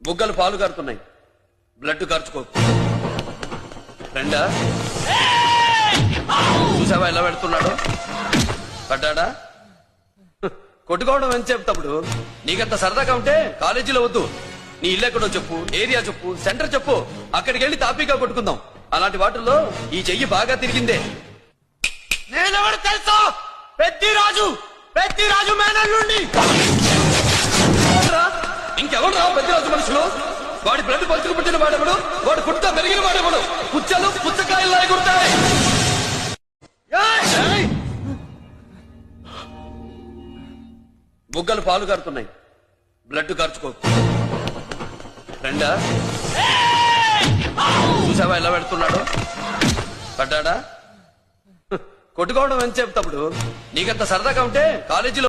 బుగ్గలు పాలు కారుతున్నాయి, బ్లడ్ కార్చుకో. ఫ్రెండా, చూసావా ఎలా పెడుతున్నాడు? పడ్డాడా? కొట్టుకోవడం అని చెప్తాడు. నీకంత సరదాగా ఉంటే కాలేజీలో వద్దు. నీ ఇల్లు ఎక్కడో చెప్పు, ఏరియా చెప్పు, సెంటర్ చెప్పు, అక్కడికి వెళ్ళి తాపీగా కొట్టుకుందాం. అలాంటి వాటిల్లో ఈ చెయ్యి బాగా తిరిగిందే. నేనెవరు తెలుసా? పెద్దిరాజు మేనల్లుండి. ఇంకెవడు రా పెద్దరాజు మనుషులు? వాడి బ్లడ్ పంచుకు పుట్టిన వాడెవడు? వాడు పుట్ట పెరిగిన వాడెవడు? పుచ్చలు పుచ్చకాయలు కుడతాయి. బుగ్గలు పాలు కారుతున్నాయి, బ్లడ్ కార్చుకో. ఫ్రెండా, చూసావా ఎలా పెడుతున్నాడు? పడ్డాడా? కొట్టుకోవడం అని చెప్తాడు. నీకంత సరదాగా ఉంటే కాలేజీలో